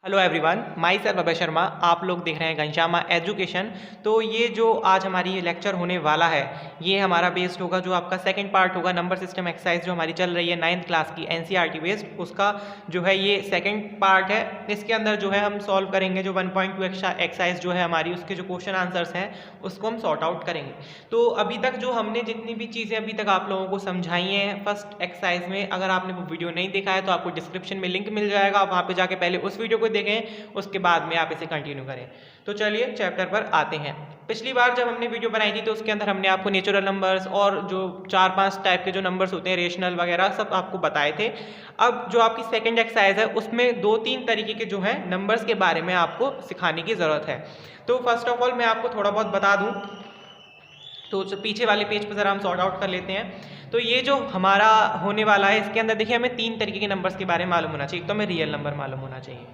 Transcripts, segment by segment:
Hello everyone, my self Abhay Sharma. आप लोग देख रहे हैं घनश्यामा एजुकेशन। तो ये जो आज हमारी ये लेक्चर होने वाला है, ये हमारा बेस्ड होगा, जो आपका सेकंड पार्ट होगा नंबर सिस्टम एक्सरसाइज जो हमारी चल रही है 9th क्लास की एनसीईआरटी बेस्ड, उसका जो है ये सेकंड पार्ट है। इसके अंदर जो है हम सॉल्व करेंगे जो 1.2 एक्सरसाइज जो है हमारी, उसके जो क्वेश्चन आंसर्स हैं उसको हम सॉर्ट आउट करेंगे। तो अभी तक जो हमने जितनी भी चीज़ें अभी तक आप लोगों को समझाई हैं फर्स्ट एक्सरसाइज में, अगर आपने वो वीडियो नहीं देखा है तो आपको डिस्क्रिप्शन में लिंक मिल जाएगा, आप वहाँ पे जाके पहले उस वीडियो को देखें, उसके बाद में आप इसे कंटिन्यू करें। तो चलिए चैप्टर पर आते हैं। पिछली बार जब हमने वीडियो बनाई थी तो उसके अंदर हमने आपको नेचुरल नंबर्स और जो 4-5 टाइप के जो नंबर्स होते हैं, रेशनल वगैरह सब आपको बताए थे। अब जो आपकी सेकंड एक्सरसाइज है उसमें 2-3 तरीके के जो है नंबर्स के बारे में आपको सिखाने की ज़रूरत है। तो फर्स्ट ऑफ ऑल मैं आपको थोड़ा बहुत बता दूं, तो पीछे वाले पेज पर ज़रा हम सॉर्ट आउट कर लेते हैं। तो ये जो हमारा होने वाला है, इसके अंदर देखिए हमें 3 तरीके के नंबर्स के बारे में मालूम होना चाहिए। एक तो हमें रियल नंबर मालूम होना चाहिए,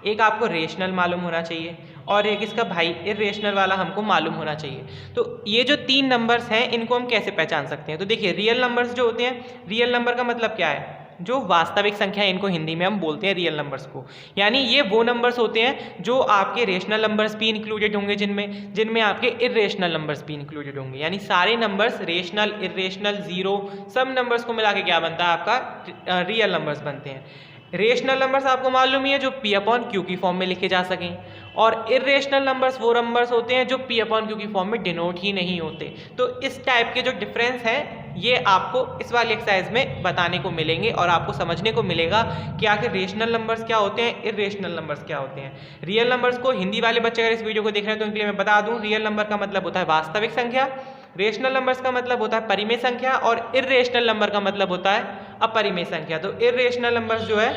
एक आपको रेशनल मालूम होना चाहिए, और एक इसका भाई इरेशनल वाला हमको मालूम होना चाहिए। तो ये जो 3 नंबर्स हैं इनको हम कैसे पहचान सकते हैं? तो देखिए रियल नंबर्स जो होते हैं, रियल नंबर का मतलब क्या है? जो वास्तविक संख्या है, इनको हिंदी में हम बोलते हैं रियल नंबर्स को। यानी ये वो नंबर्स होते हैं जो आपके रेशनल नंबर्स भी इंक्लूडेड होंगे, जिनमें जिनमें आपके इरेशनल नंबर्स भी इंक्लूडेड होंगे। यानी सारे नंबर्स रेशनल, इरेशनल, जीरो, सब नंबर्स को मिला के क्या बनता है? आपका रियल नंबर्स बनते हैं। रेशनल नंबर्स आपको मालूम ही है जो पी अपॉन क्यू की फॉर्म में लिखे जा सकें, और इरेशनल नंबर्स वो नंबर्स होते हैं जो पी अपॉन क्यू की फॉर्म में डिनोट ही नहीं होते। तो इस टाइप के जो डिफरेंस हैं ये आपको इस वाली एक्सरसाइज में बताने को मिलेंगे, और आपको समझने को मिलेगा कि आखिर रेशनल नंबर्स क्या होते हैं, इरेशनल नंबर्स क्या होते हैं। रियल नंबर्स को हिंदी वाले बच्चे अगर इस वीडियो को देख रहे हैं तो उनके लिए मैं बता दूं, रियल नंबर का मतलब होता है वास्तविक संख्या, रेशनल नंबर्स का मतलब होता है परिमेय संख्या, और इरेशनल नंबर का मतलब होता है अपरिमेय संख्या। तो इरेशनल नंबर्स जो है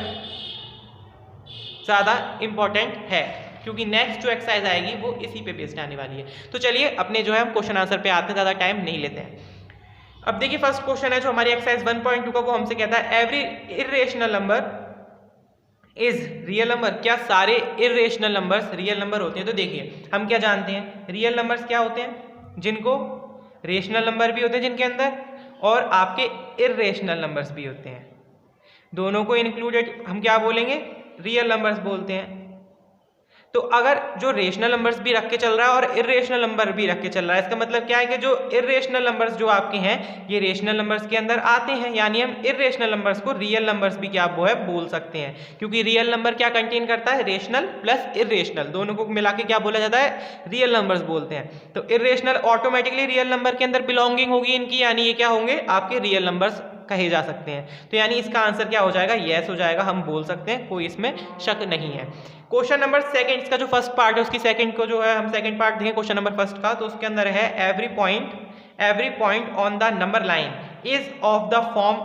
ज़्यादा इंपॉर्टेंट है, क्योंकि नेक्स्ट जो एक्सरसाइज आएगी वो इसी पे बेस्ड आने वाली है। तो चलिए अपने जो है हम क्वेश्चन आंसर पे आते हैं, ज़्यादा टाइम नहीं लेते हैं। अब देखिए फर्स्ट क्वेश्चन है जो हमारी एक्सरसाइज 1.2 का, वो हमसे कहता है every irrational number is real number. क्या सारे इरेशनल नंबर्स रियल नंबर होते हैं? तो देखिए हम क्या जानते हैं, रियल नंबर्स क्या होते हैं? जिनको रेशनल नंबर भी होते हैं जिनके अंदर, और आपके इरेशनल नंबर्स भी होते हैं, दोनों को इंक्लूडेड हम क्या बोलेंगे? रियल नंबर्स बोलते हैं। तो अगर जो रेशनल नंबर्स भी रख के चल रहा है और इरेशनल नंबर भी रख के चल रहा है, इसका मतलब क्या है कि जो इरेशनल नंबर्स जो आपके हैं ये रेशनल नंबर्स के अंदर आते हैं। यानी हम इरेशनल नंबर्स को रियल नंबर्स भी क्या वो है बोल सकते हैं, क्योंकि रियल नंबर क्या कंटेन करता है? रेशनल प्लस इरेशनल, दोनों को मिला के क्या बोला जाता है? रियल नंबर्स बोलते हैं। तो इरेशनल ऑटोमेटिकली रियल नंबर के अंदर बिलोंगिंग होगी इनकी, यानी ये क्या होंगे? आपके रियल नंबर्स कहे जा सकते हैं। तो यानी इसका आंसर क्या हो जाएगा? यस हो जाएगा, हम बोल सकते हैं, कोई इसमें शक नहीं है। क्वेश्चन नंबर सेकंड, इसका जो फर्स्ट पार्ट है उसकी सेकंड को जो है हम सेकंड पार्ट देखें क्वेश्चन नंबर फर्स्ट का, तो उसके अंदर है every point on the number line is of the form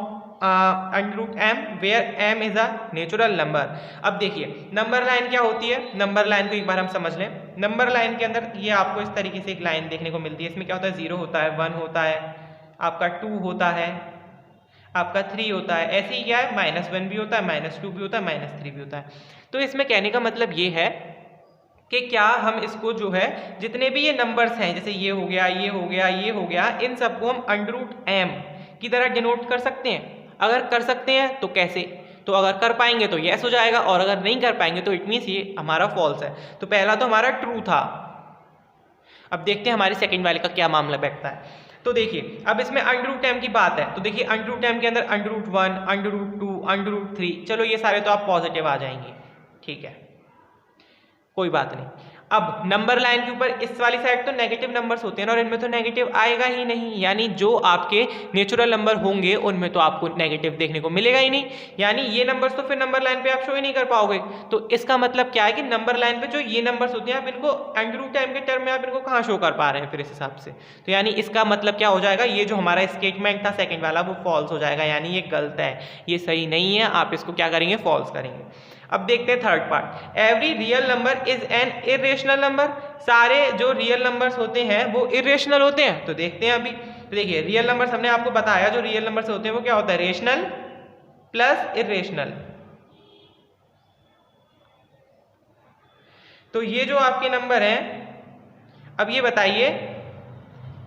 √m where m is a natural number. अब देखिए नंबर लाइन क्या होती है, नंबर लाइन को एक बार हम समझ लें। नंबर लाइन के अंदर ये आपको इस तरीके से एक लाइन देखने को मिलती है। इसमें क्या होता है? 0 होता है, 1 होता है, आपका 2 होता है, आपका 3 होता है, ऐसे ही क्या है? -1 भी होता है, -2 भी होता है, -3 भी होता है। तो इसमें कहने का मतलब ये है कि क्या हम इसको जो है जितने भी ये नंबर्स हैं, जैसे ये हो गया, ये हो गया, ये हो गया, इन सबको हम √m की तरह डिनोट कर सकते हैं? अगर कर सकते हैं तो कैसे? तो अगर कर पाएंगे तो यस हो जाएगा, और अगर नहीं कर पाएंगे तो इट मीन्स ये हमारा फॉल्स है। तो पहला तो हमारा ट्रू था। अब देखते हैं हमारे सेकंड वाले का क्या मामला बैठता है। तो देखिए अब इसमें √m की बात है, तो देखिए √m के अंदर √1, √2, √3, चलो ये सारे तो आप पॉजिटिव आ जाएंगे, ठीक है, कोई बात नहीं। अब नंबर लाइन के ऊपर इस वाली साइड तो नेगेटिव नंबर्स होते हैं ना, और इनमें तो नेगेटिव आएगा ही नहीं, यानी जो आपके नेचुरल नंबर होंगे उनमें तो आपको नेगेटिव देखने को मिलेगा ही नहीं, यानी ये नंबर्स तो फिर नंबर लाइन पे आप शो ही नहीं कर पाओगे। तो इसका मतलब क्या है कि नंबर लाइन पे जो ये नंबर्स होते हैं आप इनको √m के टर्म में आप इनको कहाँ शो कर पा रहे हैं फिर इस हिसाब से? तो यानी इसका मतलब क्या हो जाएगा? ये जो हमारा स्टेटमेंट था सेकेंड वाला वो फॉल्स हो जाएगा, यानी ये गलत है, ये सही नहीं है, आप इसको क्या करेंगे? फॉल्स करेंगे। अब देखते हैं third part, every real number is an irrational number. सारे जो रियल नंबर्स होते हैं वो इरेशनल होते हैं? तो देखते हैं अभी। तो देखिए रियल नंबर्स हमने आपको बताया, जो रियल नंबर्स होते हैं वो क्या होता है? Rational plus irrational. तो ये जो आपके नंबर हैं, अब ये बताइए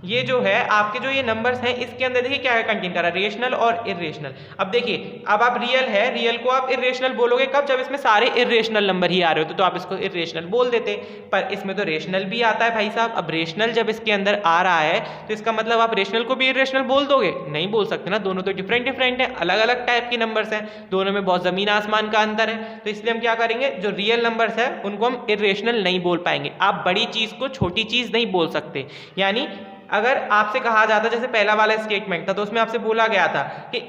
ये जो है आपके जो ये नंबर्स हैं इसके अंदर देखिए क्या है कंटेन कर रहा है, रेशनल और इर्रेशनल। अब देखिए अब आप रियल है, रियल को आप इर्रेशनल बोलोगे कब, जब इसमें सारे इर्रेशनल नंबर ही आ रहे होते तो आप इसको इर्रेशनल बोल देते, पर इसमें तो रेशनल भी आता है भाई साहब। अब रेशनल जब इसके अंदर आ रहा है तो इसका मतलब आप रेशनल को भी इर्रेशनल बोल दोगे, नहीं बोल सकते ना, दोनों तो डिफरेंट डिफरेंट है, अलग अलग टाइप के नंबर्स हैं, दोनों में बहुत जमीन आसमान का अंतर है। तो इसलिए हम क्या करेंगे, जो रियल नंबर्स है उनको हम इर्रेशनल नहीं बोल पाएंगे। आप बड़ी चीज को छोटी चीज नहीं बोल सकते। यानी अगर आपसे कहा जाता, जैसे पहला वाला स्टेटमेंट था तो उसमें आपसे बोला गया था कि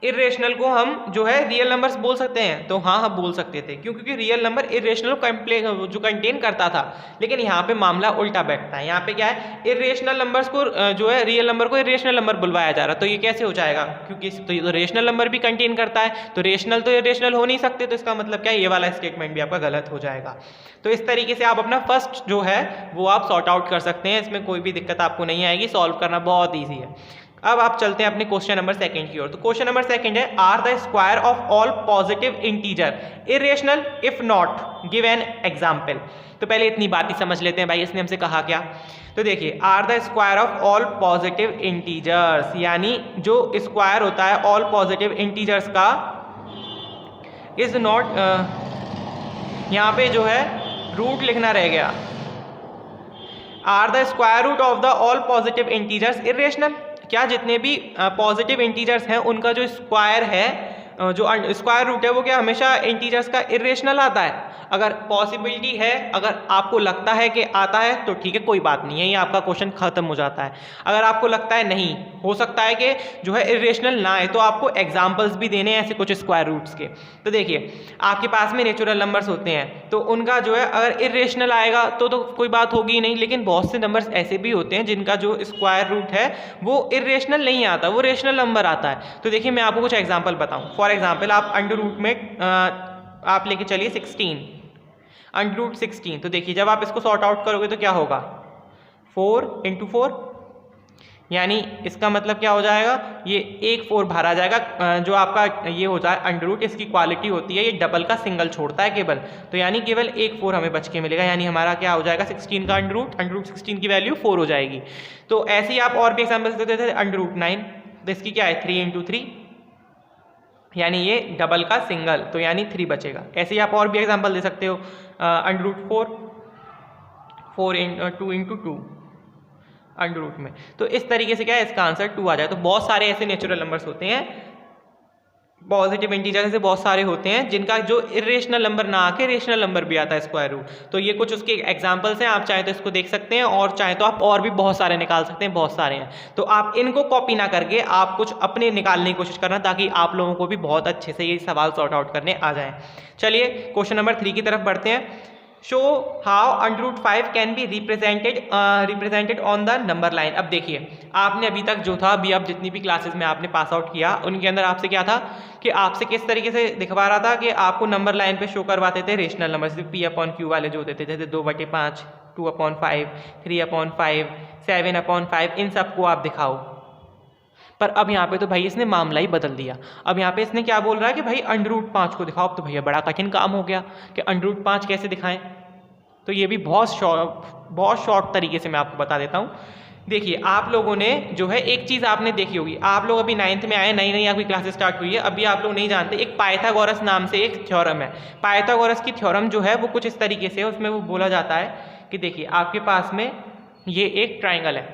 इर्रेशनल को हम जो है रियल नंबर्स बोल सकते हैं, तो हाँ हम बोल सकते थे, क्यों, क्योंकि रियल नंबर इर्रेशनल जो कंटेन करता था। लेकिन यहाँ पे मामला उल्टा बैठता है, यहाँ पे क्या है, इर्रेशनल नंबर्स को जो है रियल नंबर को इर्रेशनल नंबर बुलवाया जा रहा है। तो ये कैसे हो जाएगा, क्योंकि तो ये तो रेशनल नंबर भी कंटेन करता है, तो रेशनल तो इर्रेशनल हो नहीं सकते, तो इसका मतलब क्या है, ये वाला स्टेटमेंट भी आपका गलत हो जाएगा। तो इस तरीके से आप अपना फर्स्ट जो है वो आप सॉर्ट आउट कर सकते हैं, इसमें कोई भी दिक्कत आपको नहीं आएगी, सॉल्व करना बहुत ईजी है। अब आप चलते हैं अपने क्वेश्चन नंबर सेकंड की ओर। तो क्वेश्चन नंबर सेकंड है, are the square of all positive integer irrational if not, give an example. तो पहले इतनी बात ही समझ लेते हैं भाई, इसने हमसे कहा क्या। तो देखिए are the square of all positive integers, यानी जो स्क्वायर होता है ऑल पॉजिटिव इंटीजर्स का इज नॉट, यहाँ पे जो है रूट लिखना रह गया, are the square root of the all positive integers irrational. क्या जितने भी पॉजिटिव इंटीजर्स हैं उनका जो स्क्वायर है, जो स्क्वायर रूट है वो क्या हमेशा इंटीजर्स का इरेशनल आता है। अगर पॉसिबिलिटी है, अगर आपको लगता है कि आता है तो ठीक है, कोई बात नहीं है, ये आपका क्वेश्चन खत्म हो जाता है। अगर आपको लगता है नहीं हो सकता है कि जो है इरेशनल ना आए, तो आपको एग्जांपल्स भी देने हैं ऐसे कुछ स्क्वायर रूट्स के। तो देखिए आपके पास में नेचुरल नंबर्स होते हैं, तो उनका जो है अगर इरेशनल आएगा तो कोई बात होगी ही नहीं, लेकिन बहुत से नंबर्स ऐसे भी होते हैं जिनका जो स्क्वायर रूट है वो इरेशनल नहीं आता, वो रेशनल नंबर आता है। तो देखिए मैं आपको कुछ एग्जाम्पल बताऊँ। फॉर एग्जाम्पल आप अंडर रूट में आप लेके चलिए 16, अंडर रूट 16। तो देखिए जब आप इसको सॉर्ट आउट करोगे तो क्या होगा, 4 × 4, यानी इसका मतलब क्या हो जाएगा, ये एक 4 बाहर आ जाएगा। जो आपका ये होता है अंडर रूट, इसकी क्वालिटी होती है ये डबल का सिंगल छोड़ता है केवल, तो यानी केवल एक 4 हमें बच के मिलेगा, यानी हमारा क्या हो जाएगा 16 का अंडर रूट 16 की वैल्यू 4 हो जाएगी। तो ऐसे ही आप और भी एग्जाम्पल्स देते थे। अंडर रूट 9, तो इसकी क्या है 3 × 3, यानी ये डबल का सिंगल, तो यानी 3 बचेगा। ऐसे ही आप और भी एग्जांपल दे सकते हो। अंडर रूट 4 2 × 2 अंडर रूट में, तो इस तरीके से क्या है इसका आंसर 2 आ जाए। तो बहुत सारे ऐसे नेचुरल नंबर्स होते हैं, पॉजिटिव इंटीजर से बहुत सारे होते हैं जिनका जो इरेशनल नंबर ना आके रेशनल नंबर भी आता है स्क्वायर रूट। तो ये कुछ उसके एग्जांपल्स हैं, आप चाहे तो इसको देख सकते हैं और चाहे तो आप और भी बहुत सारे निकाल सकते हैं, बहुत सारे हैं। तो आप इनको कॉपी ना करके आप कुछ अपने निकालने की कोशिश करना, ताकि आप लोगों को भी बहुत अच्छे से ये सवाल सॉर्ट आउट करने आ जाए। चलिए क्वेश्चन नंबर 3 की तरफ बढ़ते हैं। Show how under root 5 can be represented on the number line. अब देखिए आपने अभी तक जो था, अभी आप जितनी भी क्लासेस में आपने पास आउट किया उनके अंदर आपसे क्या था कि आपसे किस तरीके से दिखवा रहा था कि आपको नंबर लाइन पे शो करवाते थे रेशनल नंबर, सिर्फ P/Q वाले जो होते थे, जैसे 2/5, 2/5, 3/5, 7/5, इन सबको आप दिखाओ। पर अब यहाँ पे तो भाई इसने मामला ही बदल दिया। अब यहाँ पे इसने क्या बोल रहा है कि भाई अंडर रूट 5 को दिखाओ। तो भैया बड़ा कठिन काम हो गया कि अंडर रूट 5 कैसे दिखाएं। तो ये भी बहुत शॉर्ट तरीके से मैं आपको बता देता हूँ। देखिए आप लोगों ने जो है एक चीज़ आपने देखी होगी, आप लोग अभी 9th में आए, नई आपकी क्लासेस स्टार्ट हुई है, अभी आप लोग नहीं जानते, एक पाइथागोरस नाम से एक थ्योरम है। पाइथागोरस की थ्योरम जो है वो कुछ इस तरीके से, उसमें वो बोला जाता है कि देखिए आपके पास में ये एक ट्राइंगल है,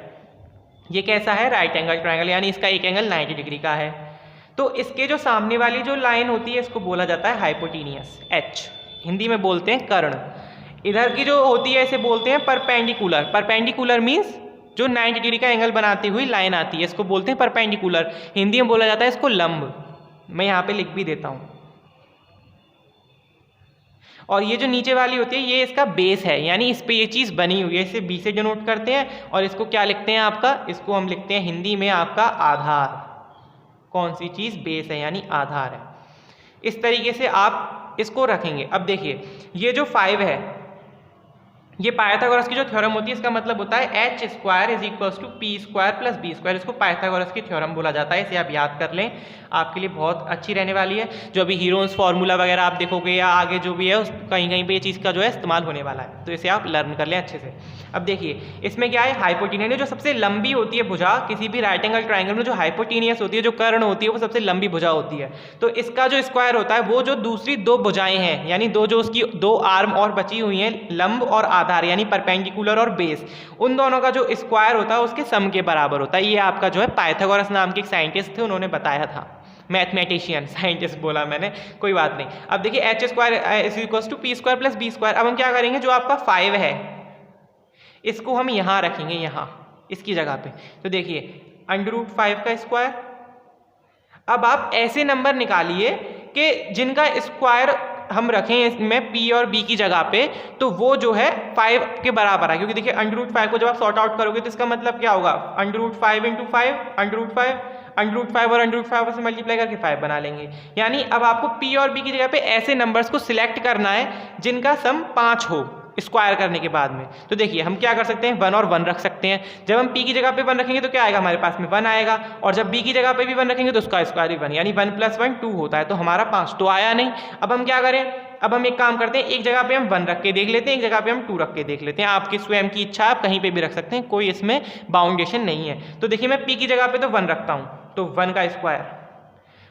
ये कैसा है, राइट एंगल ट्राइंगल, यानी इसका एक एंगल 90 डिग्री का है। तो इसके जो सामने वाली जो लाइन होती है इसको बोला जाता है हाइपोटेनियस, H हिंदी में बोलते हैं कर्ण। इधर की जो होती है इसे बोलते हैं परपेंडिकुलर। परपेंडिकुलर मीन्स जो 90 डिग्री का एंगल बनाती हुई लाइन आती है इसको बोलते हैं परपेंडिकुलर। हिंदी में बोला जाता है इसको लंब। मैं यहाँ पे लिख भी देता हूँ। और ये जो नीचे वाली होती है ये इसका बेस है, यानी इस पे ये चीज़ बनी हुई है, इसे बी से डिनोट करते हैं। और इसको क्या लिखते हैं आपका, इसको हम लिखते हैं हिंदी में आपका आधार। कौन सी चीज़, बेस है, यानी आधार है। इस तरीके से आप इसको रखेंगे। अब देखिए ये जो 5 है ये पाइथागोरस की जो थ्योरम होती है इसका मतलब होता है H square is equals to P square plus B square. इसको पाइथागोरस की थ्योरम बोला जाता है, इसे आप याद कर लें, आपके लिए बहुत अच्छी रहने वाली है। जो अभी हीरोन्स फार्मूला वगैरह आप देखोगे या आगे जो भी है उस कहीं कहीं पे ये चीज़ का जो है इस्तेमाल होने वाला है, तो इसे आप लर्न कर लें अच्छे से। अब देखिए इसमें क्या है, हाइपोटेनियस, जो सबसे लंबी होती है भुजा किसी भी राइट एंगल ट्राइंगल में, जो हाइपोटेनियस होती है, जो कर्ण होती है, वो सबसे लंबी भुजा होती है। तो इसका जो स्क्वायर होता है वो जो दूसरी दो भुजाएं हैं, यानी दो जो उसकी दो आर्म और बची हुई हैं, लंब और आधार यानी परपेंडिकुलर और बेस, उन दोनों का जो स्क्वायर होता है उसके सम के बराबर होता है। ये आपका जो है पाइथागोरस नाम के एक साइंटिस्ट थे, उन्होंने बताया था। मैथमेटिशियन, साइंटिस्ट बोला मैंने, कोई बात नहीं। अब देखिए H square is equals to P square plus B square. अब हम क्या करेंगे, जो आपका 5 है इसको हम यहाँ रखेंगे, यहाँ इसकी जगह पे। तो देखिए √5 का स्क्वायर। अब आप ऐसे नंबर निकालिए कि जिनका स्क्वायर हम रखें इसमें p और b की जगह पे, तो वो जो है 5 के बराबर है। क्योंकि देखिए √5 को जब आप सॉर्ट आउट करोगे तो इसका मतलब क्या होगा, √5 × 5 √5 और √5 से मल्टीप्लाई करके 5 बना लेंगे। यानी अब आपको p और b की जगह पे ऐसे नंबर्स को सिलेक्ट करना है जिनका सम 5 हो स्क्वायर करने के बाद में। तो देखिए हम क्या कर सकते हैं, 1 और 1 रख सकते हैं। जब हम p की जगह पे 1 रखेंगे तो क्या आएगा, हमारे पास में 1 आएगा, और जब b की जगह पे भी 1 रखेंगे तो उसका स्क्वायर भी 1, यानी 1 + 1 2 होता है। तो हमारा 5 तो आया नहीं। अब हम क्या करें, अब हम एक काम करते हैं, एक जगह पे हम 1 रख के देख लेते हैं, एक जगह पे हम 2 रख के देख लेते हैं। आपकी स्वयं की इच्छा, आप कहीं पे भी रख सकते हैं, कोई इसमें बाउंडेशन नहीं है। तो देखिए मैं p की जगह पे तो 1 रखता हूँ, तो 1 का स्क्वायर,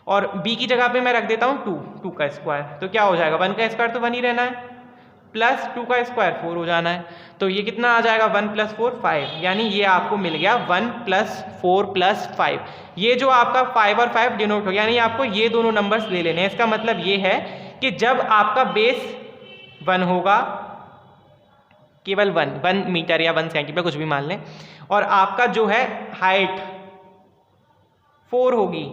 और b की जगह पे मैं रख देता हूँ 2 का स्क्वायर। तो क्या हो जाएगा, 1 का स्क्वायर तो 1 ही रहना है, प्लस 2 का स्क्वायर 4 हो जाना है। तो ये कितना आ जाएगा, 1 + 4 5, यानी ये आपको मिल गया 1 + 4 + 5। ये जो आपका 5 और 5 डिनोट हो गया, यानी आपको ये दोनों नंबर्स ले लेने हैं। इसका मतलब ये है कि जब आपका बेस 1 होगा, केवल 1 मीटर या 1 सेंटीमीटर कुछ भी मान लें, और आपका जो है हाइट 4 होगी,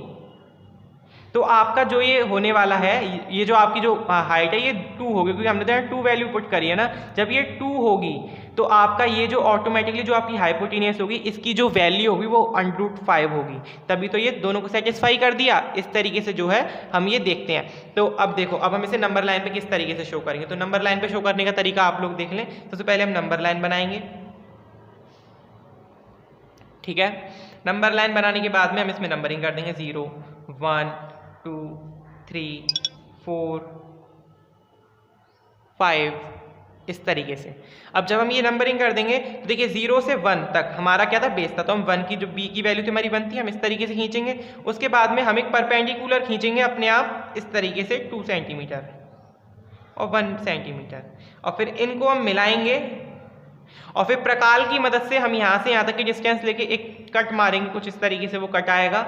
तो आपका जो ये होने वाला है, ये जो आपकी जो हाइट है ये 2 होगी, क्योंकि हमने तो 2 वैल्यू पुट करी है ना। जब ये 2 होगी तो आपका ये जो ऑटोमेटिकली जो आपकी हाइपोटेनियस होगी, इसकी जो वैल्यू होगी वो √5 होगी। तभी तो ये दोनों को सेटिस्फाई कर दिया। इस तरीके से जो है हम ये देखते हैं। तो अब देखो, अब हम इसे नंबर लाइन पे किस तरीके से शो करेंगे। तो नंबर लाइन पे शो करने का तरीका आप लोग देख लें। सबसे पहले हम नंबर लाइन बनाएंगे, ठीक है। नंबर लाइन बनाने के बाद में हम इसमें नंबरिंग कर देंगे, 0 1 2 3 4 5, इस तरीके से। अब जब हम ये नंबरिंग कर देंगे तो देखिए 0 से 1 तक हमारा क्या था, बेस था। तो हम 1 की जो b की वैल्यू थी हमारी 1 थी, हम इस तरीके से खींचेंगे। उसके बाद में हम एक परपेंडिकुलर खींचेंगे अपने आप इस तरीके से 2 सेंटीमीटर और 1 सेंटीमीटर, और फिर इनको हम मिलाएंगे, और फिर प्रकाल की मदद से हम यहाँ से यहाँ तक की डिस्टेंस लेके एक कट मारेंगे, कुछ इस तरीके से वो कट आएगा।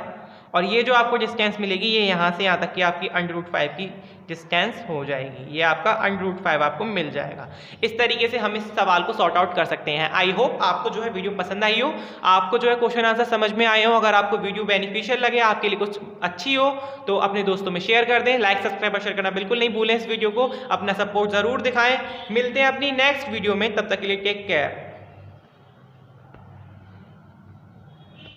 और ये जो आपको डिस्टेंस मिलेगी, ये यहाँ से यहाँ तक की आपकी √5 की डिस्टेंस हो जाएगी। ये आपका √5 आपको मिल जाएगा। इस तरीके से हम इस सवाल को सॉर्ट आउट कर सकते हैं। आई होप आपको जो है वीडियो पसंद आई हो, आपको जो है क्वेश्चन आंसर समझ में आए हो। अगर आपको वीडियो बेनिफिशियल लगे, आपके लिए कुछ अच्छी हो, तो अपने दोस्तों में शेयर कर दें। लाइक सब्सक्राइब और शेयर करना बिल्कुल नहीं भूलें। इस वीडियो को अपना सपोर्ट ज़रूर दिखाएं। मिलते हैं अपनी नेक्स्ट वीडियो में, तब तक के लिए टेक केयर।